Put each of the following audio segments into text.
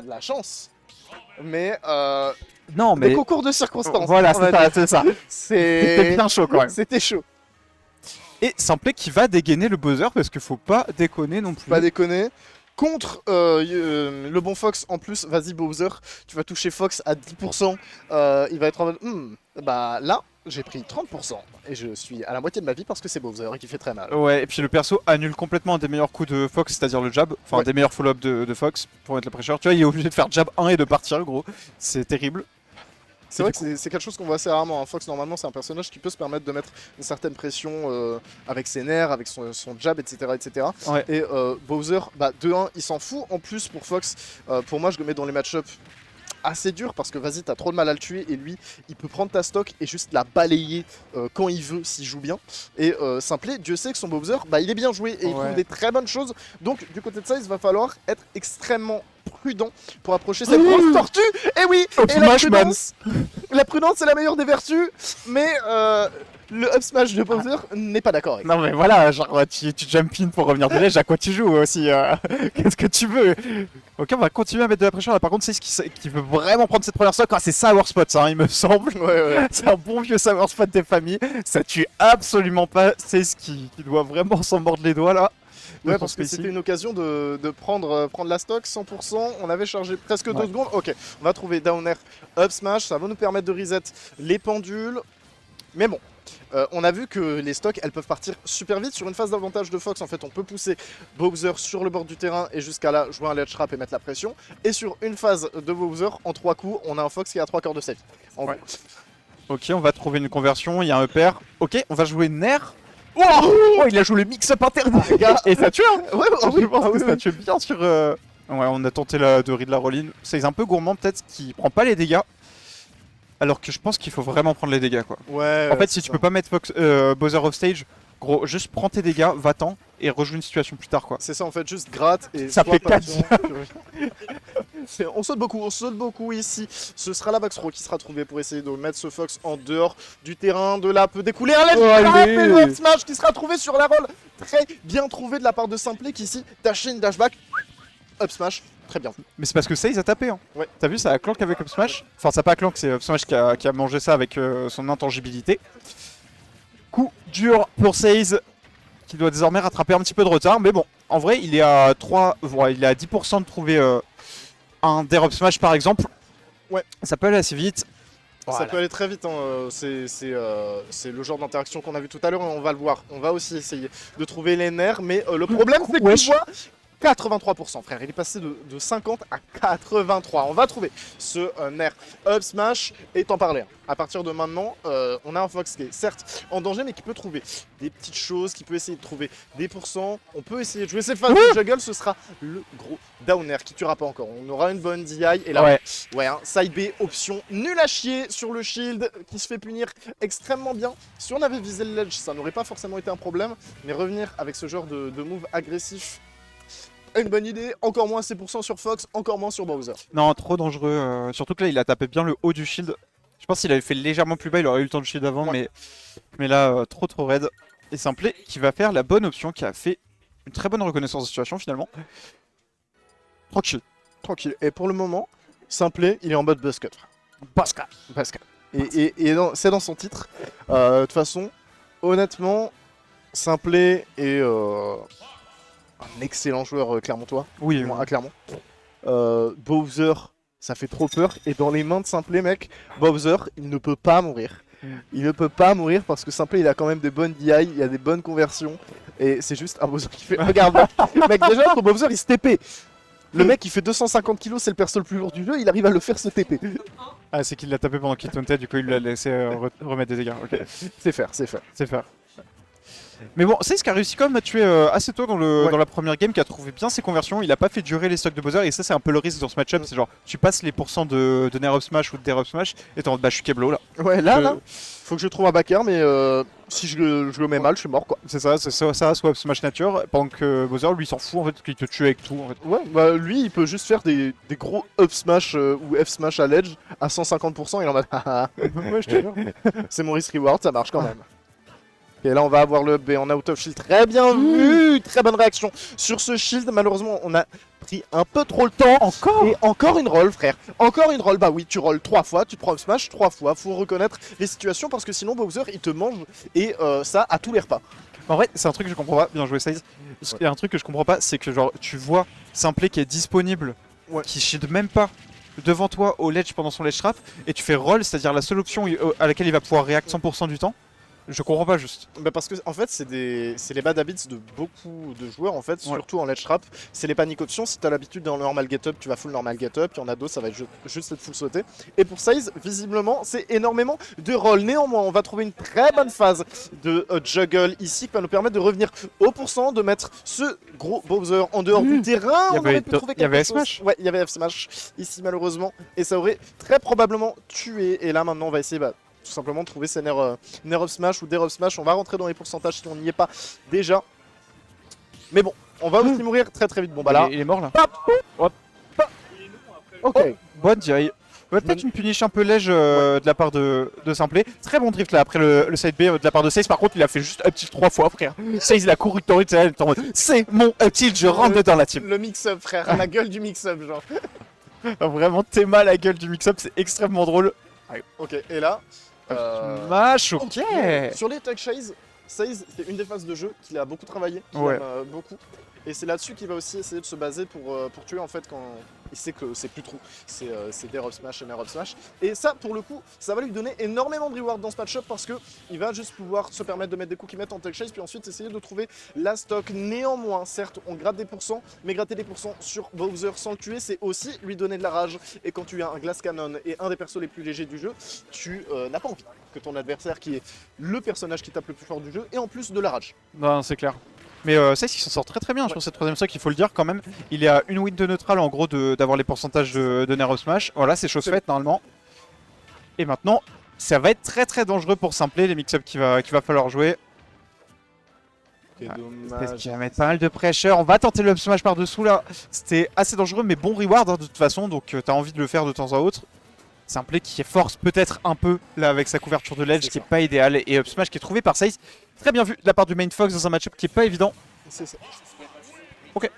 de la chance. Mais Non, des mais concours de circonstances. voilà, on va c'est ça. dire. C'était bien chaud quand même. C'était chaud. Et Simplet qui va dégainer le buzzer parce qu'il faut pas déconner non plus. Pas déconner. Contre le bon Fox, en plus, vas-y Bowser, tu vas toucher Fox à 10%. Il va être en mode, bah là, j'ai pris 30%. Et je suis à la moitié de ma vie parce que c'est Bowser et qui fait très mal. Ouais, et puis le perso annule complètement un des meilleurs coups de Fox, c'est-à-dire le jab. Enfin, Ouais. un des meilleurs follow-up de Fox pour mettre la pressure. Tu vois, il est obligé de faire jab 1 et de partir, gros. C'est terrible. C'est vrai que c'est quelque chose qu'on voit assez rarement. Hein. Fox, normalement, c'est un personnage qui peut se permettre de mettre une certaine pression avec ses nerfs, avec son jab, etc. etc. Ouais. Et Bowser, bah, de 1, il s'en fout. En plus, pour Fox, pour moi, je le mets dans les match-ups assez durs parce que vas-y, t'as trop de mal à le tuer. Et lui, il peut prendre ta stock et juste la balayer quand il veut, s'il joue bien. Et Simplet, Dieu sait que son Bowser, bah, il est bien joué et il trouve des très bonnes choses. Donc, du côté de ça, il va falloir être extrêmement prudent pour approcher cette grosse tortue. Et oui, et la prudence c'est la meilleure des vertus, mais le up smash de Bowser n'est pas d'accord avec. Non mais voilà, genre tu jump in pour revenir de l'edge, à quoi tu joues aussi. Qu'est-ce que tu veux? Ok, on va continuer à mettre de la pression. Là, par contre, c'est ce qui veut vraiment prendre cette première stock. Ah, c'est Sour Spot, hein, il me semble. Ouais. C'est un bon vieux Sour Spot des familles. Ça tue absolument pas. C'est ce qui doit vraiment s'en mordre les doigts là. Ouais, parce que c'était une occasion de prendre la stock 100%. On avait chargé presque 2 secondes. Ok, on va trouver down air, up smash. Ça va nous permettre de reset les pendules. Mais bon, on a vu que les stocks, elles peuvent partir super vite. Sur une phase d'avantage de Fox, en fait, on peut pousser Bowser sur le bord du terrain et jusqu'à là, jouer un ledge trap et mettre la pression. Et sur une phase de Bowser, en 3 coups, on a un Fox qui a 3 quarts de sa vie. Ok, on va trouver une conversion. Il y a un pair. Ok, on va jouer Nair. Oh, il a joué le mix-up interdit. Et ça tue, hein. Ouais, Je pense que ça tue bien sur... Ouais, on a tenté de read la roll-in. C'est un peu gourmand peut-être, qui prend pas les dégâts. Alors que je pense qu'il faut vraiment prendre les dégâts, quoi. Ouais. En fait, si tu peux pas mettre Bowser off stage, gros, juste prends tes dégâts, va-t'en et rejoue une situation plus tard, quoi. C'est ça, en fait, juste gratte et... Ça fait 4. On saute beaucoup ici. Ce sera la Backthrow qui sera trouvée pour essayer de mettre ce Fox en dehors du terrain. De là peut découler un ledge smash qui sera trouvé sur la roll. Très bien trouvé de la part de Simplet qui ici dash in, dash back, up smash. Très bien. Mais c'est parce que ça, ils a tapé, hein. Ouais. T'as vu, ça a clank avec up smash. Enfin, ça pas clank, c'est up smash qui a mangé ça avec son intangibilité. Coup dur pour Seize, qui doit désormais rattraper un petit peu de retard. Mais bon, en vrai, il est à 10% de trouver un Dare up smash par exemple. Ouais. Ça peut aller assez vite. Ça peut aller très vite, hein. C'est le genre d'interaction qu'on a vu tout à l'heure et on va le voir. On va aussi essayer de trouver les nerfs, mais le problème c'est qu'on voit 83%, frère. Il est passé de 50 à 83. On va trouver ce nerf up smash et t'en parler. À partir de maintenant, on a un Fox qui est certes en danger, mais qui peut trouver des petites choses, qui peut essayer de trouver des pourcents. On peut essayer de jouer cette phase de juggle. Ce sera le gros down air qui tuera pas encore. On aura une bonne DI et là, ouais, hein, side B option nul à chier sur le shield qui se fait punir extrêmement bien. Si on avait visé le ledge, ça n'aurait pas forcément été un problème, mais revenir avec ce genre de move agressif. Une bonne idée, encore moins C% sur Fox, encore moins sur Bowser. Non, trop dangereux. Surtout que là, il a tapé bien le haut du shield. Je pense qu'il avait fait légèrement plus bas, il aurait eu le temps de shield avant, mais là, trop raide. Et Simplet qui va faire la bonne option, qui a fait une très bonne reconnaissance de situation finalement. Tranquille. Et pour le moment, Simplet, il est en mode buzzcut. Buzzcut. Et c'est dans son titre. De toute façon, honnêtement, Simplet est... un excellent joueur clermontois. Oui, à Clermont. Bowser, ça fait trop peur. Et dans les mains de Simplet, mec, Bowser, il ne peut pas mourir. Il ne peut pas mourir parce que Simplet, il a quand même des bonnes DI, il a des bonnes conversions. Et c'est juste un Bowser qui fait... Regarde, mec, déjà, ton Bowser, il se TP. Le mec, il fait 250 kg, c'est le perso le plus lourd du jeu, il arrive à le faire se TP. Ah, c'est qu'il l'a tapé pendant qu'il tauntait, du coup, il l'a laissé remettre des dégâts. Ok. C'est faire. Mais bon, c'est ce qui a réussi quand même à tuer assez tôt dans la première game, qui a trouvé bien ses conversions. Il a pas fait durer les stocks de Bowser, et ça c'est un peu le risque dans ce match-up. C'est genre, tu passes les pourcents de Nair up smash ou de Dare up smash, et t'es en mode, bah je suis Keblo là. Ouais, là, faut que je trouve un backer, mais si je le mets mal, je suis mort quoi. C'est ça, soit up smash nature, pendant que Bowser lui s'en fout en fait, qu'il te tue avec tout en fait. Ouais, bah lui il peut juste faire des gros up smash ou F smash à l'edge à 150%, il en a. Ouais, je te jure. C'est mon risk reward, ça marche quand même. Et là on va avoir le B en out of shield, très bien vu, très bonne réaction sur ce shield. Malheureusement on a pris un peu trop le temps. Encore. Et encore une roll, frère. Encore une roll. Bah oui, tu rolls 3 fois, tu te prends up smash 3 fois. Faut reconnaître les situations parce que sinon Bowser il te mange et ça à tous les repas. En vrai, c'est un truc que je comprends pas. Bien joué, Size. Il y a un truc que je comprends pas, c'est que genre tu vois Simplet qui est disponible, qui shield même pas devant toi au ledge pendant son ledge trap, et tu fais roll, c'est-à-dire la seule option à laquelle il va pouvoir react 100% du temps. Je comprends pas juste. Bah parce que en fait c'est les bad habits de beaucoup de joueurs en fait, surtout en ledge trap. C'est les panic options. Si t'as l'habitude dans le normal get up, tu vas full normal get up. Il y en a d'autres, ça va être juste être full sauter. Et pour Size, visiblement, c'est énormément de roll. Néanmoins, on va trouver une très bonne phase de juggle ici qui va nous permettre de revenir au pourcent, de mettre ce gros Bowser en dehors du terrain. Il y avait F-Smash. Ouais, il y avait F-Smash ici malheureusement. Et ça aurait très probablement tué. Et là maintenant, on va essayer tout simplement trouver ces nerfs up smash ou des up smash. On va rentrer dans les pourcentages si on n'y est pas déjà. Mais bon, on va aussi mourir très très vite. Bon bah là, il est mort là. Ok. Oh, bonne DI. Peut-être une punish un peu lège de la part de Simplet. Très bon drift là après le side B de la part de Saze. Par contre, il a fait juste up tilt 3 fois, frère. Saze il a couru de c'est mon up tilt, je rentre dedans la team. Le mix-up, frère. La gueule du mix-up, genre. Vraiment, Théma la gueule du mix-up, c'est extrêmement drôle. Ok, et là. Match, ok. Sur les tech Size, c'est une des phases de jeu qu'il a beaucoup travaillé, qu'il aime beaucoup. Et c'est là-dessus qu'il va aussi essayer de se baser pour tuer en fait quand il sait que c'est plus trop. C'est des up smash et des up smash. Et ça, pour le coup, ça va lui donner énormément de reward dans ce match-up parce que il va juste pouvoir se permettre de mettre des coups qui mettent en tech chase puis ensuite essayer de trouver la stock. Néanmoins, certes, on gratte des pourcents, mais gratter des pourcents sur Bowser sans le tuer, c'est aussi lui donner de la rage. Et quand tu as un Glass Cannon et un des persos les plus légers du jeu, tu n'as pas envie que ton adversaire, qui est le personnage qui tape le plus fort du jeu, ait en plus de la rage. Non, c'est clair. Mais Sace il s'en sort très très bien sur cette troisième stock, il faut le dire quand même. Il est à une win de neutral en gros d'avoir les pourcentages de nerf up smash. Voilà, c'est chose faite normalement. Et maintenant, ça va être très très dangereux pour Simplet, les mix-up qu'il va falloir jouer. Peut-être qu'il va mettre pas mal de pressure. On va tenter le up smash par dessous là. C'était assez dangereux mais bon reward hein, de toute façon, donc t'as envie de le faire de temps à autre. Simplet qui force peut-être un peu là avec sa couverture de ledge qui est pas idéale, et up smash qui est trouvé par Sace. Très bien vu de la part du main Fox dans un match-up qui est pas évident. C'est ça. Ok.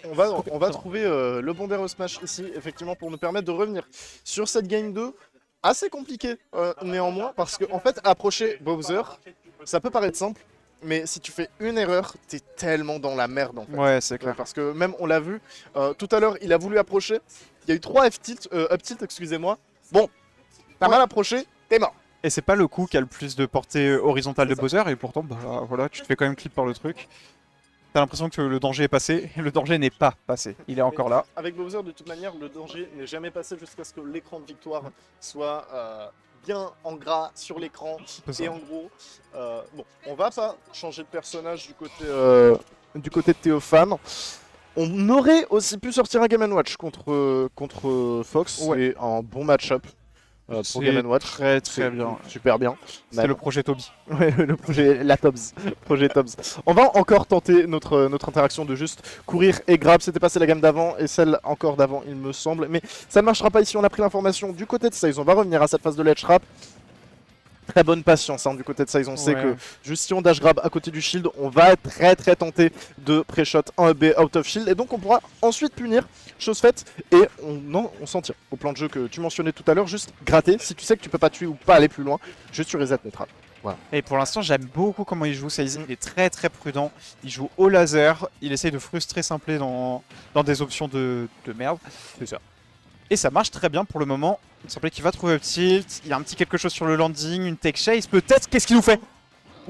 On va trouver le bon up smash ici, effectivement, pour nous permettre de revenir sur cette game 2. Assez compliqué néanmoins, parce que en fait, approcher Bowser, ça peut paraître simple, mais si tu fais une erreur, t'es tellement dans la merde en fait. Ouais, c'est clair. Parce que même, on l'a vu, tout à l'heure, il a voulu approcher. Il y a eu 3 up tilt, excusez-moi. Bon, t'as mal approché, t'es mort. Et c'est pas le coup qui a le plus de portée horizontale de Bowser, et pourtant, bah voilà, tu te fais quand même clip par le truc. T'as l'impression que le danger est passé, et le danger n'est pas passé, il est encore là. Avec Bowser, de toute manière, le danger n'est jamais passé jusqu'à ce que l'écran de victoire soit bien en gras sur l'écran. Et en gros, bon, on va pas changer de personnage du côté de Théophane. On aurait aussi pu sortir un Game & Watch contre Fox, et un bon match-up. Pour Game & Watch, très bien, super bien. C'est le projet Toby. Ouais, le projet, la Tobs, projet Tobs. On va encore tenter notre interaction de juste courir et grab. C'était passé la gamme d'avant et celle encore d'avant, il me semble. Mais ça ne marchera pas ici. On a pris l'information du côté de Size. On va revenir à cette phase de ledge trap. Très bonne patience hein, du côté de Size. On sait que juste si on dash grab à côté du shield, on va être très tenté de pré-shot un B out of shield. Et donc on pourra ensuite punir. Chose faite, et on s'en tire. Au plan de jeu que tu mentionnais tout à l'heure, juste gratter. Si tu sais que tu peux pas tuer ou pas aller plus loin, juste tu reset neutral. Voilà. Et pour l'instant, j'aime beaucoup comment il joue. Size, il est très prudent. Il joue au laser. Il essaye de frustrer Simplet dans des options de merde. C'est ça. Et ça marche très bien pour le moment. Simplet qui va trouver up tilt. Il y a un petit quelque chose sur le landing, une tech chase peut-être. Qu'est-ce qu'il nous fait?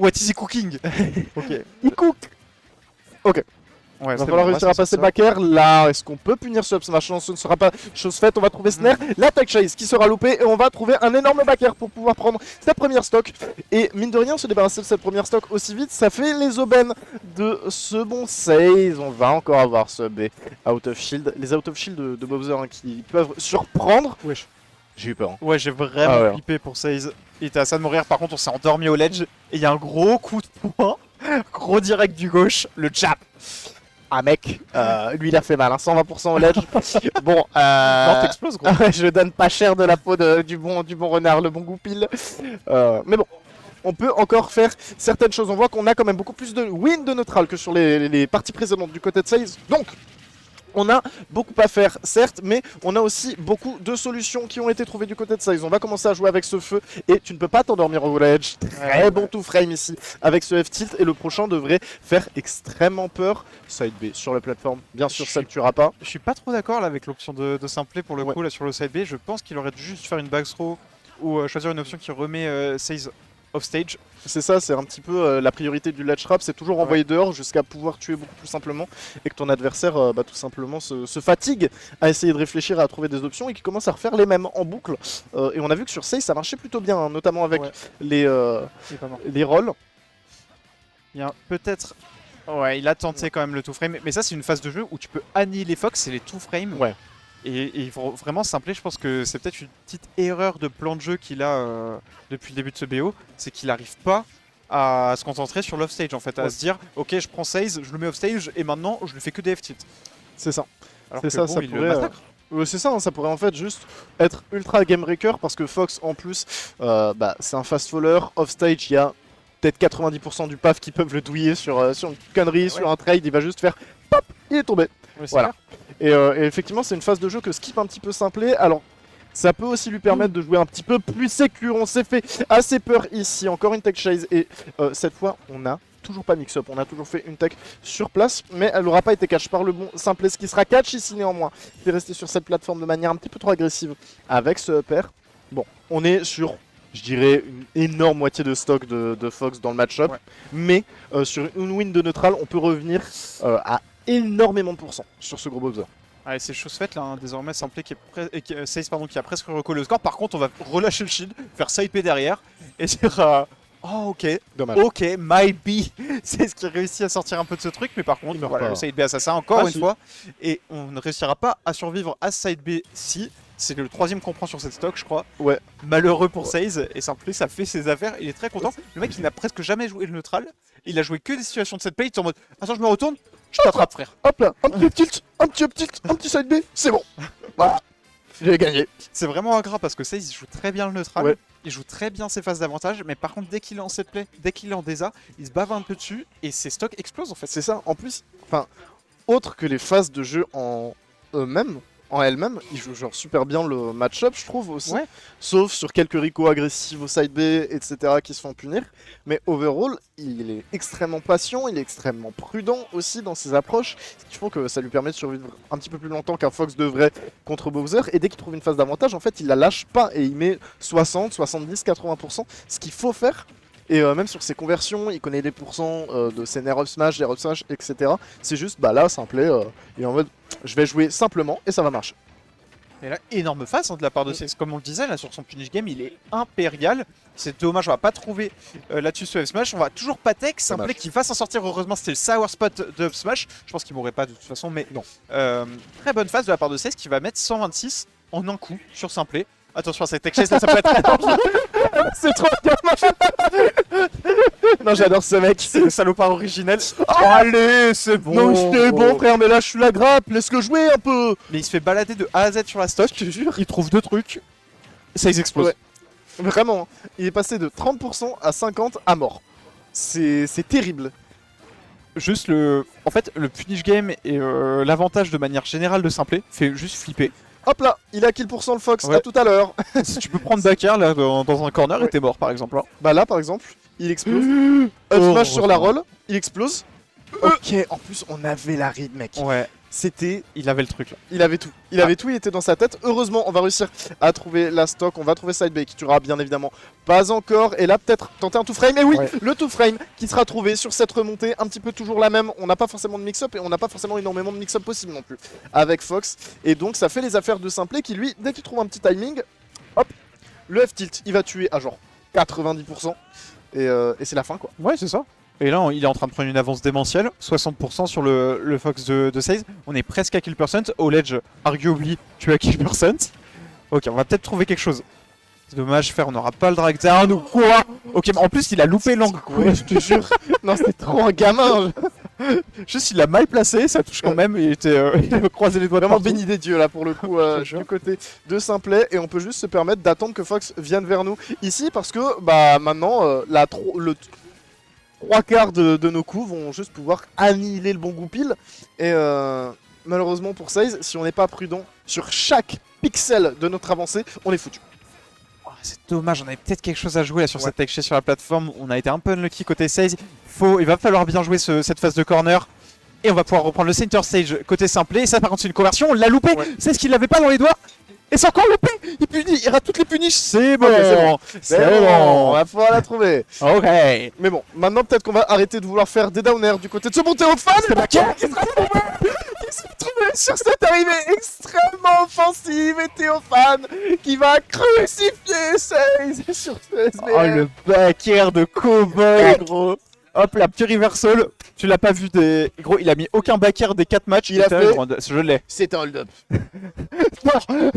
What is he cooking? Ok. Il cook. Ok. Ouais, il va falloir réussir à passer le back air. Là, est-ce qu'on peut punir ce up smash? Ce ne sera pas chose faite. On va trouver Snare, la tech chase qui sera loupée, et on va trouver un énorme back air pour pouvoir prendre cette première stock. Et mine de rien, se débarrasser de cette première stock aussi vite, ça fait les aubaines de ce bon save. On va encore avoir ce B out of shield. Les out of shield de Bowser hein, qui peuvent surprendre. Wesh. J'ai eu peur. Hein. Ouais, j'ai vraiment flippé pour Saze. Il était à ça de mourir. Par contre, on s'est endormi au ledge. Et il y a un gros coup de poing. Gros direct du gauche. Le jab. Ah mec, lui il a fait mal, hein, 120% au ledge. Bon, non, t'exploses gros. Je donne pas cher de la peau du bon renard, le bon goupil. Mais bon, on peut encore faire certaines choses. On voit qu'on a quand même beaucoup plus de win de neutral que sur les parties précédentes du côté de Size. Donc, On a beaucoup à faire, certes, mais on a aussi beaucoup de solutions qui ont été trouvées du côté de Size. On va commencer à jouer avec ce feu et tu ne peux pas t'endormir au ledge. Très bon to frame ici avec ce F-tilt et le prochain devrait faire extrêmement peur. Side B sur la plateforme, bien sûr ça ne tuera pas. Je suis pas trop d'accord là avec l'option de simpler pour le coup là sur le side B. Je pense qu'il aurait dû juste faire une back throw ou choisir une option qui remet Size off stage. C'est ça, c'est un petit peu la priorité du ledge trap, c'est toujours envoyer dehors jusqu'à pouvoir tuer beaucoup plus simplement et que ton adversaire tout simplement se fatigue à essayer de réfléchir à trouver des options et qu'il commence à refaire les mêmes en boucle. Et on a vu que sur Size ça marchait plutôt bien, hein, notamment avec les rolls. Il y a peut-être... Ouais, il a tenté quand même le two frame, mais ça c'est une phase de jeu où tu peux annihiler Fox, c'est les two frame. Ouais. Et il faut vraiment simpler, je pense que c'est peut-être une petite erreur de plan de jeu qu'il a depuis le début de ce BO, c'est qu'il n'arrive pas à se concentrer sur l'off-stage en fait, à se dire ok je prends Size, je le mets off-stage et maintenant je ne fais que des F-tilt. C'est ça. Alors c'est que ça, bon, ça il pourrait... le massacre. C'est ça, hein, ça pourrait en fait juste être ultra game breaker parce que Fox en plus, c'est un fast faller, off-stage, il y a peut-être 90% du PAF qui peuvent le douiller sur une connerie, sur un trade, il va juste faire pop, il est tombé. Ouais, voilà. Et effectivement, c'est une phase de jeu que Skip un petit peu simplé. Alors, ça peut aussi lui permettre de jouer un petit peu plus sécure. On s'est fait assez peur ici. Encore une tech chase. Et cette fois, on n'a toujours pas mix-up. On a toujours fait une tech sur place. Mais elle n'aura pas été catch par le bon simple. Ce qui sera catch ici néanmoins. Il est resté sur cette plateforme de manière un petit peu trop agressive avec ce upper. Bon, on est sur... je dirais une énorme moitié de stock de Fox dans le match-up. Ouais. Mais sur une win de neutral, on peut revenir à énormément de pourcents sur ce gros bowser. Allez, c'est chose faite là, hein. Désormais Simplé Size qui a presque recollé le score. Par contre, on va relâcher le shield, faire side P derrière et dire oh ok, dommage. Ok, might be. C'est ce qui réussit à sortir un peu de ce truc, mais par contre, voilà, le side B assassin encore une fois. Et on ne réussira pas à survivre à side B si. C'est le troisième qu'on prend sur cette stock, je crois. Ouais. Malheureux pour Size, et Simplé, ça fait ses affaires, il est très content. Le mec, il n'a presque jamais joué le neutral. Il a joué que des situations de cette play, il est en mode attends, je me retourne, je t'attrape, frère. Hop là, un petit up tilt, un petit up tilt, un petit side B, c'est bon. Voilà, j'ai gagné. C'est vraiment ingrat parce que Size, il joue très bien le neutral. Ouais. Il joue très bien ses phases d'avantage, mais par contre, dès qu'il est en set play, dès qu'il est en DESA, il se bave un peu dessus et ses stocks explosent en fait. C'est ça, en plus, enfin, autre que les phases de jeu en eux-mêmes, en elle-même, il joue genre super bien le match-up, je trouve aussi. Ouais. Sauf sur quelques ricots agressifs au side B, etc. qui se font punir. Mais overall, il est extrêmement patient, il est extrêmement prudent aussi dans ses approches. Ce qui fait que ça lui permet de survivre un petit peu plus longtemps qu'un Fox devrait contre Bowser. Et dès qu'il trouve une phase d'avantage, en fait, il la lâche pas et il met 60, 70, 80%. Ce qu'il faut faire. Et même sur ses conversions, il connaît les pourcents de ses nerfs up smash, des up smash, etc. C'est juste, là, simplé, il est en mode, je vais jouer simplement et ça va marcher. Et là, énorme face de la part de Size. Comme on le disait, là, sur son punish game, il est impérial. C'est dommage, on va pas trouver là-dessus ce up smash. On va toujours pas tech, simplé qui va s'en sortir. Heureusement, c'était le sour spot de up smash. Je pense qu'il mourrait pas de toute façon, mais non. Très bonne phase de la part de Size qui va mettre 126 en un coup sur simplé. Attention à cette tech chase, là, ça peut être très dangereux. C'est trop gamin. Non, j'adore ce mec. C'est le salopard originel. Oh, allez, c'est bon. Non, c'était bon, frère, mais là, je suis la grappe. Laisse-le jouer un peu. Mais il se fait balader de A à Z sur la stock, je te jure. Il trouve deux trucs. Ça, ils explosent. Ouais. Vraiment, il est passé de 30% à 50% à mort. C'est terrible. Juste en fait, le punish game et l'avantage de manière générale de Simplé fait juste flipper. Hop là, il a kill % le Fox, à tout à l'heure. Si tu peux prendre Bakar là dans un corner et t'es mort par exemple. Bah là par exemple, il explose. Up smash sur la roll, il explose. Ok, en plus on avait la read mec. Ouais. C'était... Il avait le truc là. Il avait tout. Il avait tout, il était dans sa tête. Heureusement, on va réussir à trouver la stock. On va trouver side B qui tuera bien évidemment pas encore. Et là, peut-être tenter un two frame. Et oui, le two frame qui sera trouvé sur cette remontée. Un petit peu toujours la même. On n'a pas forcément de mix-up et on n'a pas forcément énormément de mix-up possible non plus avec Fox. Et donc, ça fait les affaires de Simplé qui, lui, dès qu'il trouve un petit timing, hop, le F-tilt, il va tuer à genre 90%. Et c'est la fin quoi. Ouais, c'est ça. Et là, il est en train de prendre une avance démentielle, 60% sur le Fox de Size. On est presque à kill percent. Au ledge, arguably, tu as kill percent. Ok, on va peut-être trouver quelque chose. C'est dommage, on n'aura pas le drag down ou quoi. Ok, mais en plus, il a loupé l'angle. Ouais, je te jure. Non, c'était trop un gamin. Juste, il l'a mal placé, ça touche quand même. Il a croisé les doigts. Vraiment béni des dieux là pour le coup du côté de Simplet. Et on peut juste se permettre d'attendre que Fox vienne vers nous ici parce que maintenant, le 3/4 de nos coups vont juste pouvoir annihiler le bon goupil. Et malheureusement pour Seize, si on n'est pas prudent sur chaque pixel de notre avancée, on est foutu. Oh, c'est dommage, on avait peut-être quelque chose à jouer là sur Ouais. cette tech sur la plateforme. On a été un peu unlucky côté 16. Il va falloir bien jouer cette phase de corner. Et on va pouvoir reprendre le center stage côté simplé. Et ça, par contre, c'est une conversion. On l'a loupé. Ouais. C'est ce qu'il n'avait pas dans les doigts. Et c'est encore loupé. Il rate toutes les punishes. C'est bon. Ok, c'est bon. C'est Mais on bon. va pouvoir la trouver. Ok. Mais bon, maintenant peut-être qu'on va arrêter de vouloir faire des downers du côté de ce bon Théophane. C'est pas Qui s'est trouvé sur cette arrivée extrêmement offensive et Théophane qui va crucifier 16 sur ce SBR. Oh, le back air de cowboy, gros. Hop, la petit reversal. Tu l'as pas vu des. Gros, il a mis aucun back air des 4 matchs. Il a fait- Je l'ai. C'est un hold-up. Non.